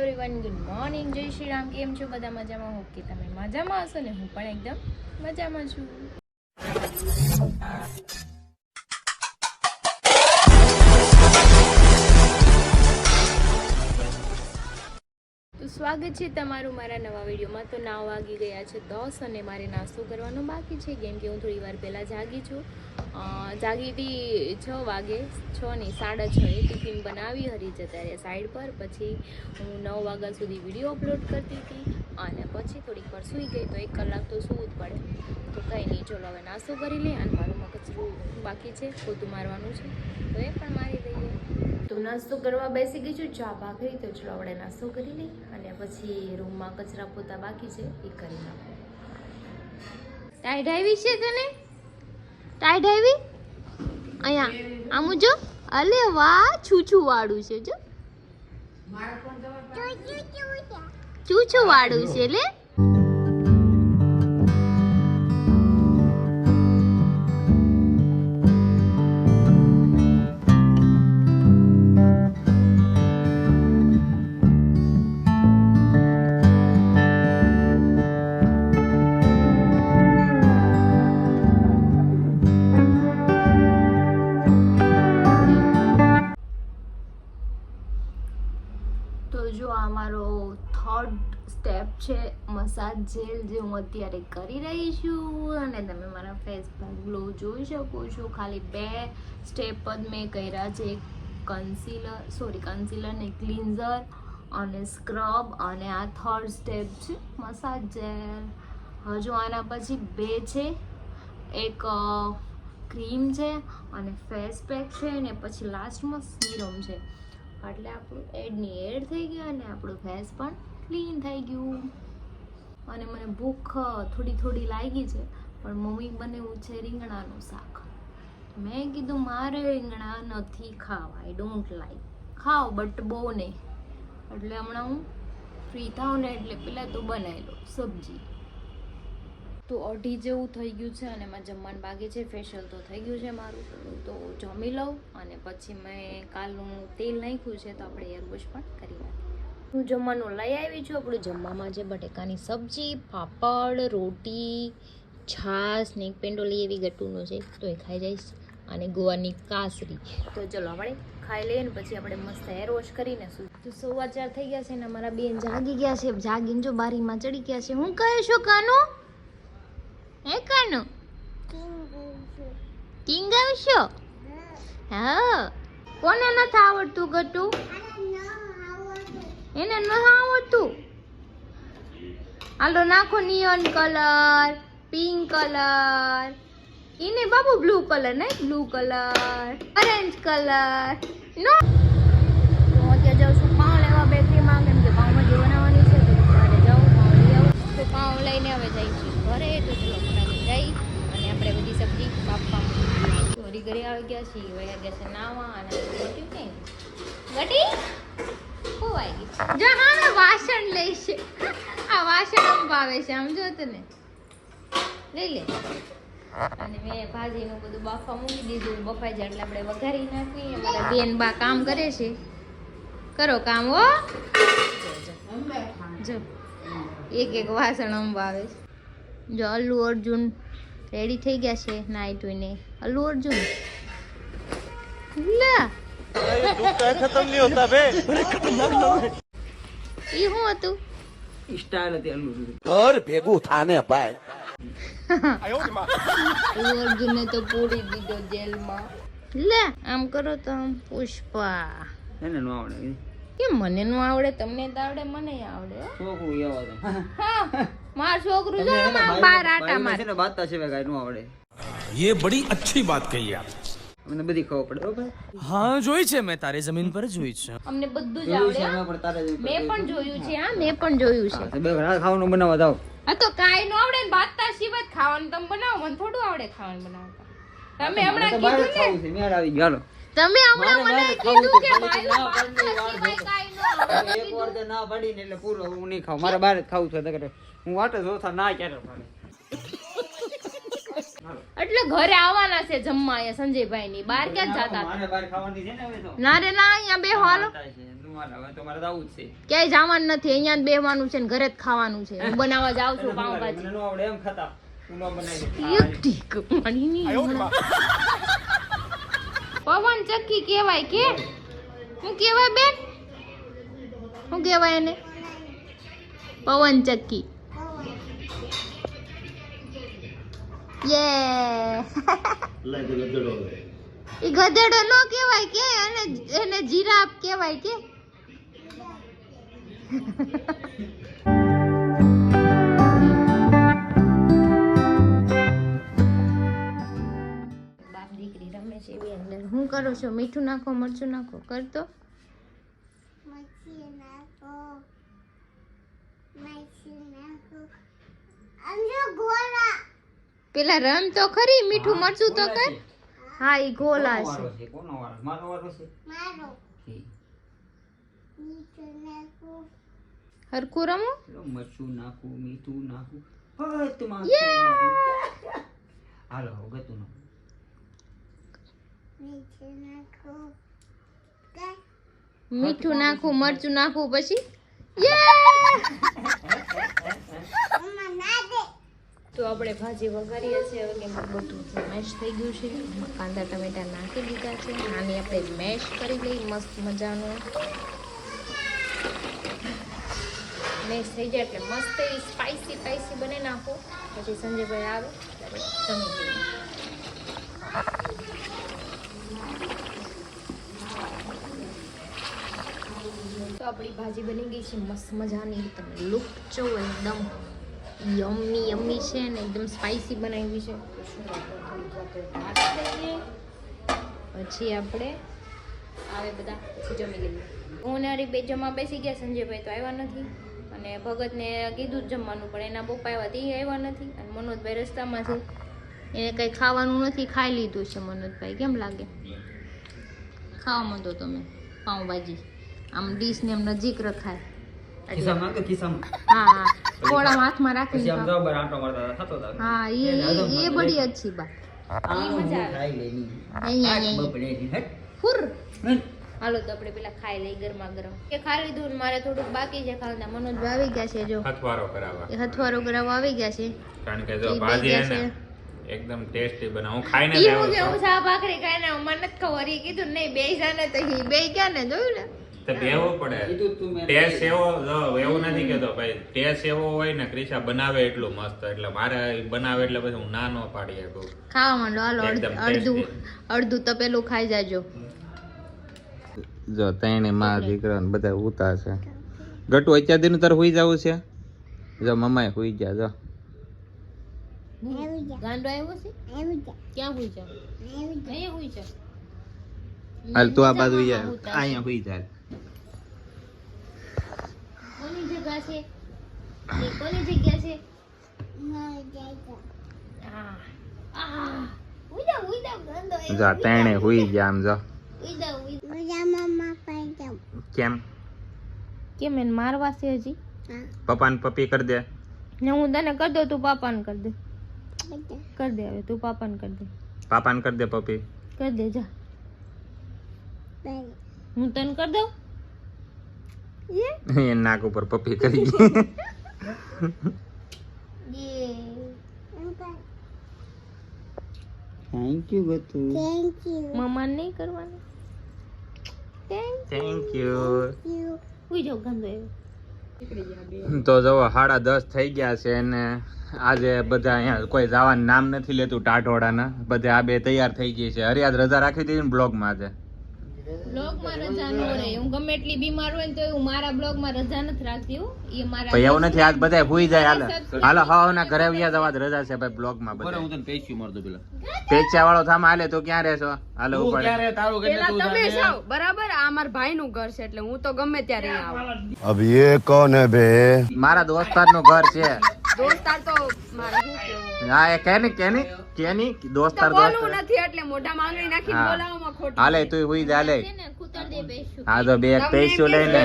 Everyone, good morning, જય શ્રી રામ. કેમ છો બધા? મજામાં? હોપ કે તમે મજામાં હશો ને હું પણ એકદમ મજામાં છું. તો સ્વાગત છે તમારું મારા નવા વિડીયોમાં. તો 9 વાગી ગયા છે 10 અને મારે નાસ્તો કરવાનો બાકી છે, કેમ કે હું થોડી વાર પહેલાં જાગી છું. જાગી હતી 6 વાગે, 6 નહીં 6:30. ટિફિન બનાવી હરી જતા રહ્યા સાઈડ પર. પછી હું 9 વાગ્યા સુધી વિડીયો અપલોડ કરતી હતી અને પછી થોડીક વાર સૂઈ ગઈ. તો 1 કલાક તો સૂવું જ પડે. તો કંઈ નહીં, ચલો હવે નાસ્તો કરી લઈએ. અને મારું કચરું બાકી છે, પોતું મારવાનું છે, તો એ પણ મારી દઈએ. તો નાસ્તો કરવા બેસી ગઈ છું, ચા ભાખરી. તો ચલો આપણે નાસ્તો કરી લઈએ અને પછી રૂમમાં કચરા પોતા બાકી છે એ કરી નાખો. ટાઈડ આવી છે તને? ટાઈડ આવી અહીંયા આમ જો. અલે વાહ, છૂછું વાળું છે જો, છૂછું વાળું છે લે. જો આ મારો 3rd સ્ટેપ છે, મસાજ જેલ, જે હું અત્યારે કરી રહી છું. અને તમે મારા ફેસ પર ગ્લો જોઈ શકો છો. ખાલી 2 સ્ટેપ જ મેં કર્યા છે, કન્સીલર ને ક્લિન્ઝર અને સ્ક્રબ, અને આ 3rd સ્ટેપ છે મસાજ જેલ. હજુ આના પછી 2 છે, એક ક્રીમ છે અને ફેસ પેક છે, અને પછી લાસ્ટમાં સીરમ છે. એટલે આપણું એડ થઈ ગયું અને આપણું ફેસ પણ ક્લીન થઈ ગયું. અને મને ભૂખ થોડી લાગી છે, પણ મમ્મી બનાવ્યું છે રીંગણાનું શાક. મેં કીધું મારે રીંગણા નથી ખાવા, આઈ ડોન્ટ લાઈક. ખાઓ બટ બહુ નહીં. એટલે હમણાં હું ફ્રી થાઉં ને એટલે પહેલાં તો બનાવી લો સબ્જી. તો 2:30 જેવું થઈ ગયું છે અને એમાં જમવાનું બાકી છે. ફેશિયલ તો થઈ ગયું છે મારું, તો જમી લઉં અને પછી મેં કાલનું તેલ નાખ્યું છે, તો આપણે હેરવોશ પણ કરી નાખીએ. હું જમવાનું લઈ આવી છું. આપણું જમવામાં છે બટેકાની સબ્જી, પાપડ, રોટી, છાશ ને એક પેંડોલી એવી ગટુનું છે, તો એ ખાઈ જઈશ, અને ગોવાની કાસરી. તો ચલો આપણે ખાઈ લઈએ ને પછી આપણે મસ્ત હેર વોશ કરીને શું. તો 4:15 થઈ ગયા છે ને અમારા બેન જાગી ગયા છે. જાગીને જો બારીમાં ચડી ગયા છે. હું કહે છું કાનો? હે કાનો? કિંગ આવશો? હા. કોને નથી આવડતું ગટુ? એને નથી આવડતું. હાલો નાખો નિયોન કલર, પિંક કલર, એને બાબુ બ્લુ કલર નહીં, બ્લુ કલર, ઓરેન્જ કલર. નો હું અત્યારે જાઉં છું પાઉં લેવા બેકરીમાં, કેમ કે પાઉંમાં જે બનાવવાની છે તો ત્યારે જાઉં પાઉં લઈ આવું. તો પાઉં લઈને હવે જાય છે ઘરે. તો ચલો ફટાફટ જઈ અને આપણે બધી સબ્જી કાપવા. થોડી ઘરે આવી ગયા છીએ, વયા ગયા છે નાવા. અને ગટ્યું કે ગટી ખોવાઈ ગઈ. જો હા મેં વાસણ લઈશ. આ વાસણ અંબાવે છે, આમ જો તને લઈ લે. અને મેં ભાજીનું બધું બાફા મૂકી દીધું. બફાઈ જાય એટલે આપણે વઘારી નાખીએ. અમારા બેન બા કામ કરે છે. કરો કામ હો. જો એક વાસણ અંબાવે છે. જો અલ્લુ અર્જુન રેડી થઈ ગયા છે નાઈ ધોઈને. અલ્લુ અર્જુન લે ખતમ નહીં હોતા બે. ઈ શું હતું? સ્ટાઇલ હતી અલ્લુ ઘર ભેગું થાને ભાઈ. અલ્લુ અર્જુનને તો પૂરી દીધો જેલમાં. લે આમ કરો તો આમ પુષ્પા. એને નો આવડે કેમ? મને નો આવડે, તમને તો આવડે, મને આવડે. છોકરું આવડે. હા માર છોકરું જો આમાં બાર આટા મારે છે ને બાતા સિવાય કાઈ નો આવડે. ये बड़ी अच्छी बात कही आप. મને બધી ખબર પડે બરોબર. हाँ જોઈ છે, મેં તારી જમીન પર જોઈ છે. અમને બધું જ આવડે. પણ તારે મેં પણ જોયું છે. હા મેં પણ જોયું છે. બે ઘણા ખાવાનું બનાવવા જાવ. આ તો કાઈ નો આવડે ને બાતા સિવાય ખાવાનું તમે બનાવો. મને થોડું આવડે ખાવાનું બનાવતા. તમે હમણાં કીધું ખાવું છે, મેળ આવી ગયો. તમે હમણાં મને કીધું કે ભાઈ બાતા સિવાય કાઈ નો આવડે. એક વાર તો ના પડીને એટલે પૂરો હું નહીં ખાઉં. મારે બહાર જ ખાવું છે. નકર હું વાટે જોતા ના ક્યારે પાડે. એટલે ઘરે આવવાના છે જમવા અહીંયા સંજયભાઈ ની. બહાર ક્યાં જતા? મારે બહાર ખાવાની છે ને હવે તો. ના રે ના, અહીંયા બે હાલો. હવે તો મારે જવું જ છે. ક્યાંય જવાનું નથી, અહીંયા જ બેહવાનું છે ને ઘરે જ ખાવાનું છે. હું બનાવવા જાઉં છું પાઉંભાજી. મને ન આવડે એમ ખાતા. હું ન બનાવી દે. એક ટીક પાણી નહીં હમણાં. પવન ચક્કી કહેવાય કે શું કહેવાય બેન? શું કહેવાય એને? પવન ચક્કી. યે ઈ ગધેડો નો કહેવાય કે એને જીરાફ કહેવાય કે. બાપ દીકરી રમે છે એવી અંદર. હું કરો છો? મીઠું નાખો, મરચું નાખો, કરતો. પેલા રમ તો ખરી, મીઠું મરચું તો કર. હા ઈ ગોલા કોનો છે. વારો છે? કોનો વારો? મારો વારો છે. હરખું રમો. ચલો, મરચું નાખું, મીઠું નાખું. હાલો ગતું નાખું. મીઠું નાખું, મરચું નાખું, પછી તો આપણે ભાજી વઘારીએ છીએ. હવે કેમ કે બધું મેશ થઈ ગયું છે. કાંદા ટમેટા નાખી દીધા છે. આની આપણે મેશ કરી લઈ મસ્ત મજાનું. મેશ થઈ જાય એટલે મસ્ત એવી સ્પાઈસી બને નાખો. પછી સંજયભાઈ આવે ત્યારે જમી લઈએ. તો આપણી ભાજી બની ગઈ છે મસ્ત મજાની. તમે લુક જો એકદમ યમ્મી છે ને એકદમ સ્પાઈસી બનાવી છે. પછી આપણે આવે બધા પછી જમી લઈએ. હું ને હરી બે જમવા બેસી ગયા. સંજયભાઈ તો આવ્યા નથી અને ભગતને કીધું જ જમવાનું, પણ એના પપ્પા આવ્યા તે આવ્યા નથી. અને મનોજભાઈ રસ્તામાં છે, એને કંઈ ખાવાનું નથી, ખાઈ લીધું છે. મનોજભાઈ કેમ લાગે? ખાવા માંડો તમે પાઉંભાજી. આમ ડીશ ને આમ નજીક રખાય. ખિસ્સામાં કે ખિસ્સામાં? હા થોડા હાથમાં પછી રાખીને આમ ખાઓ. જબર આંટો મારતા થતો હતો. હા ये बड़ी अच्छी बात. આ હું ખાઈ લેની. અહીંયા બબડેની હટ. ફુર. હટ. હાલો તો આપણે પેલા ખાઈ લઈ ગરમા ગરમ. એ ખાઈ લીધું ને મારે થોડુંક બાકી છે ખાવાના. મનોજભાઈ આવી ગયા છે જો. હથવારો કરાવવા એ હથવારો કરાવવા આવી ગયા છે. કારણ કે ઈ જો બે ભાજી ગયા હે ને એકદમ ટેસ્ટી બનાવ હું ખાઈને જ ઈ આવ્યો હું કે હું છું. ચા ભાખરી ખાઈને આવું. મને નથી ખબર. ઈ કીધું નહીં બે જાને તો ઈ બે ગયા ને જોયું ને. તો બેવું પડે કીધું તું મેં. ટેસ્ટ એવો જો એવું નથી કેતો ભાઈ ટેસ્ટ એવો હોય ને ક્રિશા બનાવે એટલું મસ્ત એટલે મારે ઈ બનાવે એટલે પછી હું ના નો પાડી શકું. ખાવા માંડો હાલો. એકદમ અડધું તપેલું ખાઈ જાજો. જો તઈને માં દીકરા ને બધા ઉતા છે. ગટુ અત્યાર દિન તાર હુઈ જાવું છે. જો મમ્માએ હુઈ ગયા જો. ગાંડો આવ્યો છે? ક્યાં હુઈ જા? અહીંયા હુઈ જા. હાલ તું આ બાજુ અહીંયા હુઈ જા. કોની જગ્યા છે? એ કોની જગ્યા છે? હુઈ જાવ ગાંડો આવ્યો. જો તઈને હુઈ ગયા આમ જો. હુઈ જાવ. કેમ કેમ એને મારવા છે હજી? પપ્પાને પપ્પી કરી દે. ને હું તને કરી દઉં, તું પાપાને કરી દે. કર દે હવે તું પાપાને કરી દે. પાપાને કરી દે પપ્પી. કરી દે જા. હું તને કરી દઉં. એ નાક ઉપર પપ્પી કરી થેન્ક યુ ગતું. મમ્માને નહીં કરવાનું. Thank you. હુઈ જાવ ગાંડો આવ્યો. તો જો 10:30 થઈ ગયા છે અને આજે બધા અહીંયા કોઈ જવાનું નામ નથી લેતું ટાઢોળાના. બધે આ બે તૈયાર થઈ ગઈ છે. હરિયાદ રજા રાખી દીધી ને બ્લોગમાં આજે. બ્લોગમાં રજા ન રહે. હું ગમે એટલી બીમાર હોય ને તો હું મારા બ્લોગમાં રજા નથી રાખતી હો. એ મારા ભાઈ એવું નથી આજ બધા ભૂઈ જાય. હાલો હાલો ના ઘરે વ્યા જવા જ રજા છે ભાઈ બ્લોગમાં બધા. હું તને પેસ્યું મારતો પેલા પેચા વાળો થામ હાલે તો ક્યાં રહેશો? હાલો ઉપર પેલા તમે જાઓ બરાબર. આ મારા ભાઈ નું ઘર છે એટલે હું તો ગમે ત્યારે અહીંયા આવું. अब ये कौन है बे? મારા દોસ્તાર નું ઘર છે. દોસ્તાર તો મારે શું કહેવું? હા એ કેની દોસ્તાર બોલવું દોસ્તાર. નથી એટલે મોઢામાં આંગળી નાખીને હા. બોલાવવામાં ખોટું. હાલે તું હુઈ જા લે. છે ને કૂતર દે બેસું. હા તો બે પૈસું લઈને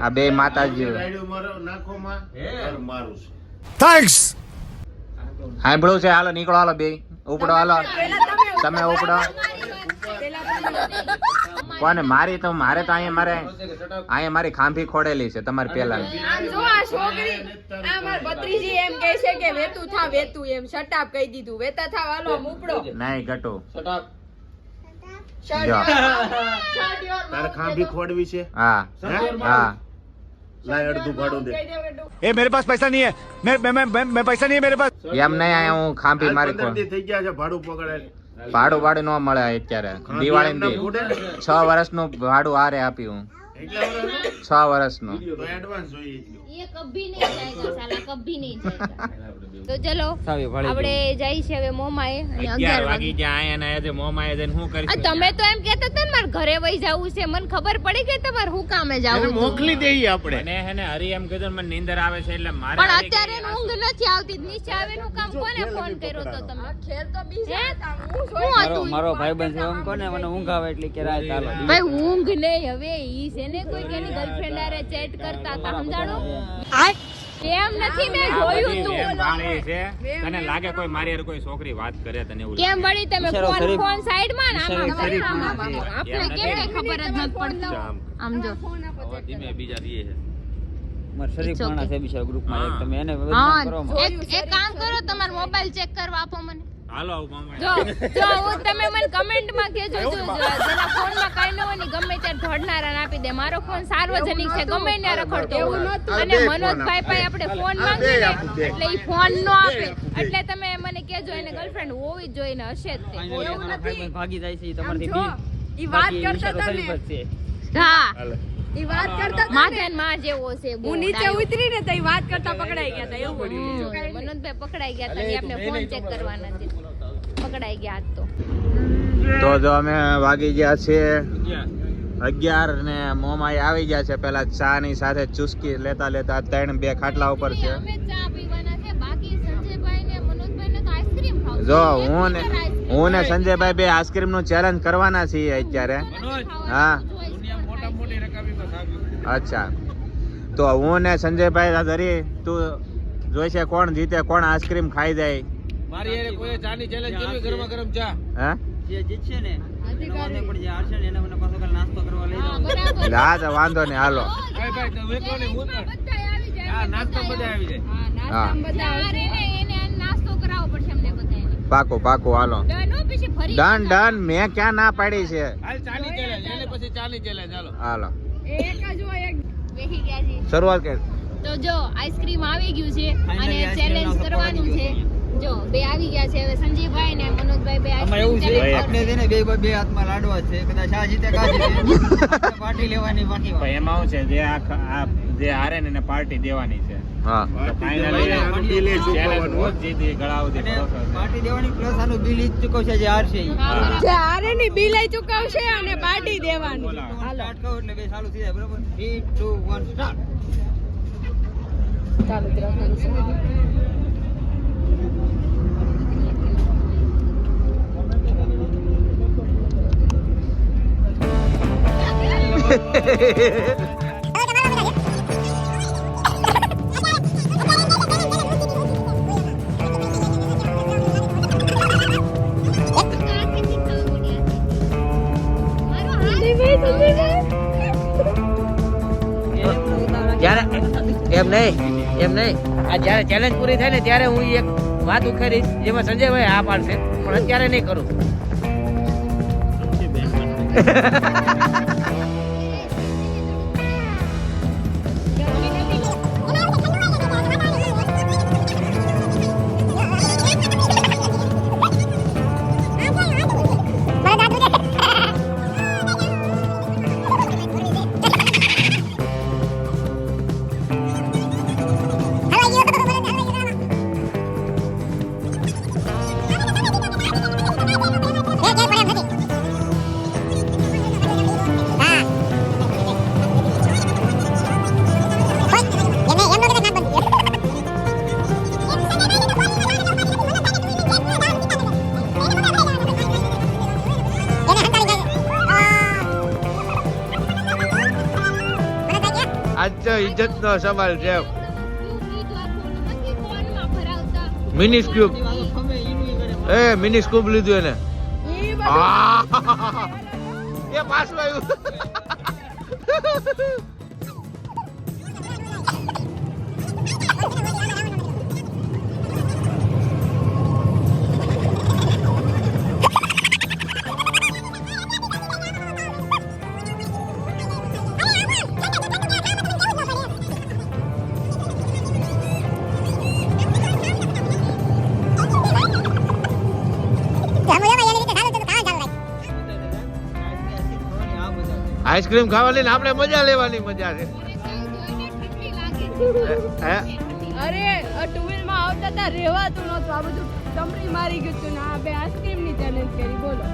આ બે માતાજી थैंक्स. સાંભળું છે. હાલો નીકળો હાલો બે ઉપડો હાલો પેલા તમે તમે ઉપડો. પેલા તમે કોને મારી તો મારે તો અહીંયા મારી ખાંભી ખોડેલી છે તમારી પેલા આમ જો આ છોકરી આ માર ભત્રીજી એમ કહે છે કે વેતું થા વેતું એમ શટાપ કહી દીધું વેતા થા વાલો મુપડો નહીં ગટુ તારે ખાંભી ખોડવી છે હા હા લાય અડધું ભાડું દે એ मेरे पास पैसा नहीं है मैं पैसा नहीं है मेरे पास એમ નહીં અહીંયા હું ખાંભી મારી 15 દી થઈ ગયા છે ભાડું પકડે ભાડું ન મળે અત્યારે દિવાળી 6 વર્ષનું ભાડું આરે આપ્યું 6 વર્ષનું એડવાન્સ જોઈએ એટલું. ये कभी नहीं जाएगा साला कभी नहीं जाएगा तो चलो આપણે જઈ છે હવે મોમાએ અને 11 વાગી ગયા અહીંયા ને આજે મોમાએ જઈને શું કરી તમે તો એમ કહેતા હતા ને મારે ઘરે વઈ જવું છે મને ખબર પડી ગઈ તમારે હું કામે જાવું મોકલી દઈએ આપણે મને હે ને હરી એમ કીધું મને નીંદર આવે છે એટલે મારે પણ અત્યારે ઊંઘ નથી આવતી નીચે આવેનું કામ કોને ફોન કર્યો તો તમે ખેર તો બીજા હતા હું શું હતું મારો ભાઈબંધ છે એમ કોને મને ઊંઘ આવે એટલે કે રાત હાલો ભાઈ ઊંઘ નહીં હવે ઈ છે ને કોઈ કેની ગર્લફ્રેન્ડ આરે ચેટ કરતા હતા સમજાણો કેમ નથી મેં જોયું તું વાળી છે તને લાગે કોઈ મારી હારે કોઈ છોકરી વાત કરે તને એવું કેમ વળી તમે ફોન ફોન સાઈડ માં શરીફ આપણે કેમ કઈ ખબર જ નથી પડતી આમ જો ધીમે બીજા રીએ છે માર શરીફ માણસ છે બિચારો ગ્રુપમાં એક તમે એને હા બદનામ કરો માં. એક કામ કરો તમારો મોબાઈલ ચેક કરવા આપો મને હાલો આવું મામા જો હું તમે મને કમેન્ટ માં કહેજો જો જેના ફોન માં કઈ ન હોય ને ગમે ત્યારે ધોડનારા આપી દે મારો ફોન સાર્વજનિક છે ગમે ત્યાં રખડતો હોય. અને મનોજભાઈ પાસે આપણે ફોન માંગીએ ને એટલે ઈ ફોન નો આપે એટલે તમે મને કહેજો એને ગર્લફ્રેન્ડ હોવી જ જોઈએ ને હશે જ તે ફાઇનલી અમારા ભાઈબંધ ભાગી જાય છે ઈ તમારથી જો, બી ઈ વાત બાકી કરતા બિચારો હતા ને. શરીફ જ છે હા ઈ વાત કરતા હતા માથે ને. ને માં જેવો છે બહુ હું નીચે ડાયો. ઉતરી ને તો ઈ વાત કરતા પકડાઈ ગયા હતા એવું હતું. બીજું કાંઈ નહીં. મનોજભાઈ પકડાઈ ગયા હતા ને આપણે ફોન ચેક કરવાના છે પકડાઈ ગયા આજ તો જો અમે વાગી ગયા છે 11 ને મોમાઈ આવી ગયા છે પેલા ચા ની સાથે ચુસ્કી લેતા લેતા 3-2 ખાટલા ઉપર છે અમે ચા પીવાના છે બાકી સંજયભાઈ ને મનોજભાઈ ને તો આઈસ્ક્રીમ ખાવું જો હું ને સંજયભાઈ બે આઈસ્ક્રીમ નું ચેલેન્જ કરવાના છીએ અત્યારે હા અચ્છા તો હું ને સંજયભાઈ ધરી તું જોઈશે કોણ જીતે કોણ આઈસ્ક્રીમ ખાઈ જાય મારી યાર કોઈ ચાની ચેલેન્જ કરવી ગરમા ગરમ ચા હે જે જીતશે ને અધિકારી પણ જે હારશે ને એને મને પાછો કાલ નાસ્તો કરવા લઈ જાવ બરાબર હા તો વાંધો નહીં હાલો ભાઈ ભાઈ તમે કોને હું બધા આવી જાય આ નાસ્તો બધા આવી જાય હા ત્યારે એને નાસ્તો કરાવવો પડશે અમને બધાને પાકું હાલો ડન હો પછી ફરી ડન મેં ક્યાં ના પાડી છે હાલ ચાની ચેલેન્જ એને પછી ચાની ચેલેન્જ હાલો હાલો એક જ હોય એક બેસી ગયા છે શરૂઆત કર તો જો આઈસ્ક્રીમ આવી ગયું છે Finally અને ice cream ચેલેન્જ નો કરવાનું છે જો બે આવી ગયા છે હવે સંજીવભાઈ ને મનોજભાઈ બે આમાં એવું છે challenge આપણે છે ને બે હાથમાં લાડવા છે કદાચ આ જીતે કા જીતે આપણે પાર્ટી લેવાની બાકી હોય. એમાં શું છે જે હારે ને એને પાર્ટી દેવાની છે હા ફાઇનલી જીતી ગળાવતી અને પાર્ટી દેવાની પ્લસ આનું બિલ ઈ જ ચૂકવશે જે હારશે ઈ. જે હારે ની બિલ ચૂકવશે અને પાર્ટી દેવાની સ્ટાર્ટ કરો એટલે બે ચાલુ થઈ જાય બરોબર 3 2 1 સ્ટાર્ટ એમ નહીં આ જયારે ચેલેન્જ પૂરી થાય ને ત્યારે હું એક વાત ઉખેરીશ જેમાં સંજયભાઈ હા પાડશે પણ અત્યારે નહીં કરું આજ ઇજ્જત નો સવાલ છે મિની સ્ક્યુબ મિની સ્કૂબ લીધું એને એ પાછું આવ્યું. આઈસ્ક્રીમ ખાવાની ને આપણે મજા લેવાની મજા છે. હે? અરે ટુ વ્હીલ માં આવતા હતા રેવાતું નહોતું આ બધું તમરી મારી ગયું હતું ને આ બે આઈસ્ક્રીમ ની ચેલેન્જ કરી બોલો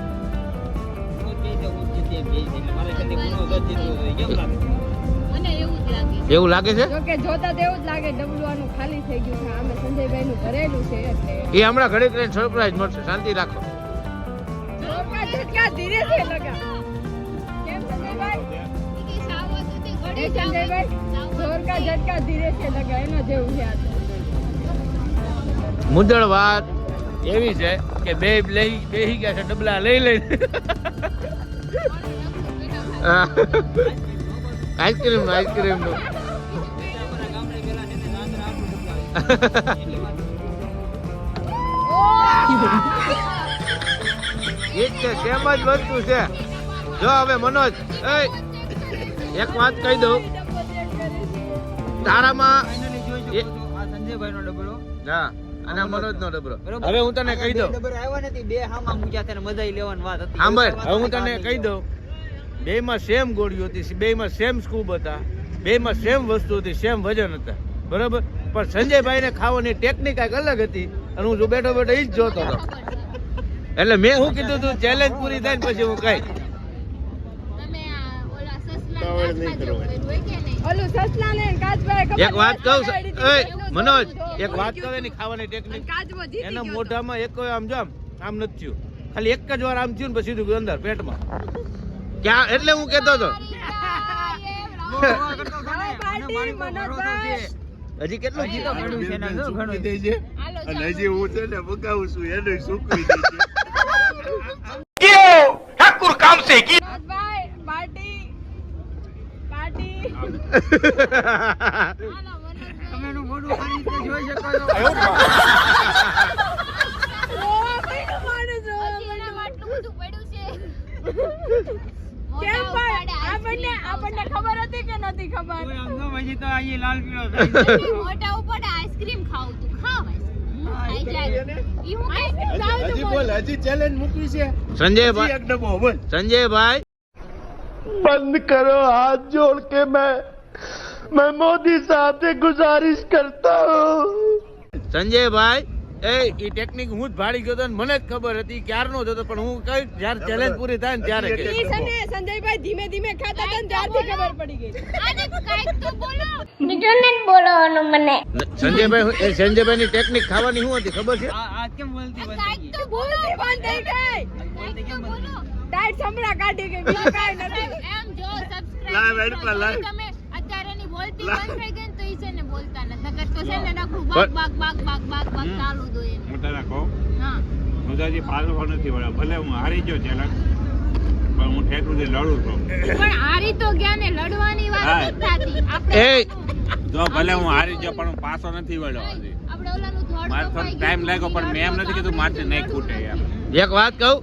એવું લાગે છે? જો કે જોતા તો એવું જ લાગે ડબલુઆનું ખાલી થઈ ગયું છે આમે સંજયભાઈ નું ભરેલું છે એટલે એ હમણાં ઘડીક રહીને સરપ્રાઈઝ મળશે. શાંતિ રાખો. જોકા ઝટકા ધીરે છે લગા કેમ સંજયભાઈ એ સંજયભાઈ જોરકા ઝટકા ધીરે છે લગા એના જેવું છે આ તો. મુદ્દળ વાત એવી છે કે બેહી ગયા છે ડબલા લઈ લઈને. આઈસ્ક્રીમ નું એ જ છે સેમ જ વસ્તુ છે. જો હવે મનોજ એક વાત કહી દઉં તારામાં સંજયભાઈ નો ડબલો હા અને મનોજ નો ડબરો. હવે હું તને કહી દઉં ડબલ આવ્યા નથી બે હામા મૂક્યા છે ને મજા લેવાની વાત હતી. સાંભળ હવે હું તને કહી દઉં બેમાં સેમ ગોળીઓ હતી બેમાં સેમ સ્કૂપ હતા બેમાં સેમ વસ્તુ હતી સેમ વજન હતા બરોબર પણ સંજયભાઈ ને ખાવાની ટેકનિક કઈક અલગ હતી અને હું જો બેઠો બેઠો ઈ જ જોતો હતો એટલે મેં શું કીધું તું ચેલેન્જ પૂરી થાય ને પછી હું કઈ ઓલું સસલા ને કાચભાઈ ખબર એક વાત કહું છે મનોજ એક વાત કહે એની ખાવાની ટેકનિક કાચબો જીતી એના ગયો મોઢામાં એક આમ જો આમ નથી થયું ખાલી એક જ વાર આમ થયું ને પછી સીધું અંદર પેટમાં ક્યાં એટલે હું કેતો હતો પાર્ટી મનોજભાઈ હજી કેટલું હજી તો ઘણું છે ને જો ઘણું છે. અને હજી હું છે ને મગાવું છું એને સૂકવી દે છે. મનોજભાઈ પાર્ટી તમે એનું મોઢું સારી રીતે જોઈ શકો છો. રોવા પડ્યું માણસ રોવા કેમ પણ આપણને ખબર હતી કે નથી ખબર કોઈ આમ જો હજી તો અહીં લાલ પીળો થઈ ગયો. મોટા ઉપર આઈસ્ક્રીમ ખાવું તું ખાવ હજી બોલ હજી ચેલેન્જ મૂકી છે સંજયભાઈ એક ડબ્બો બોલ સંજયભાઈ बंद करो हाथ जोड़ के मैं मोदी साहब से गुजारिश करता हूँ સંજયભાઈ ઈ ટેકનિક હું જ ભાડી ગયો તો ને મને જ ખબર હતી ક્યારનો જ હતો પણ હું કઈ જયારે ચેલેન્જ પૂરી થાય ને ત્યારે કહીશ. ઈ સને સંજયભાઈ ધીમે ધીમે ખાતા હતા ને ત્યારથી ખબર પડી ગઈ સંજયભાઈ ની ટેકનિક ખાવાની શું હતી ખબર છે આ કેમ બોલતી બંધ થઈ ગઈ? બોલતી બંધ થઈ ગઈ બોલતી કેમ બંધ થઈ ગઈ? ટાઈટ સંભળા કાઢી ગઈ બીજું કાંઈ નથી એમ જો લાવ એડપા લાવ તમે અત્યારે એની બોલતી બંધ થઈ ગઈ ને તો ઈ છે ને બોલતા નથી નકર તો છે ને નકરું બાગ બાગ બાગ બાગ બાગ બાગ ચાલુ દો એને હું તને કહું હા હું તો હજી પાછો નથી વળ્યો ભલે હું હારી ગયો ચેલેન્જ પણ હું ઠેઠ સુધી લડું છું પણ હારી તો ગયા ને લડવાની વાત હા. નથી એ આપણે જો ભલે હું હારી ગયો પણ હું પાછો નથી વળ્યો હજી આપણે ઓલાનું ધોળ મારે થોડો ટાઈમ લાગ્યો પણ મેં એમ નથી કીધું મારથી નહીં ખૂટે યાર એક વાત કહું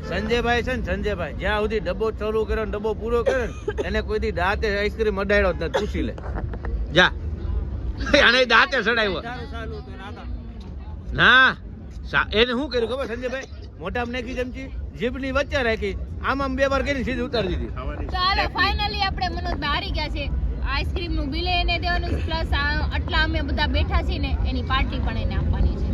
સંજયભાઈ છે ને સંજયભાઈ જ્યાં સુધી ડબ્બો ચાલુ કર્યો ને ડબ્બો પૂરો કર્યો ને એને કોઈ દી દાંતે આઈસ્ક્રીમ અડાડ્યો જ નથી પૂછી લે જા આને દાંતે ચડાવ્યો તારું સારું હતું ને આખા. ના એને શું કર્યું ખબર સંજયભાઈ મોઢામાં નાખી ચમચી જીભની વચ્ચે રાખી આમ બે વાર કરીને સીધી ઉતારી દીધી ચાલો ફાઇનલી આપણે મનોજ હારી ગયા છે આઈસ્ક્રીમ નું બિલ એને દેવાનું પ્લસ આટલા અમે બધા બેઠા છીએ ને એની પાર્ટી પણ એને આપવાની છે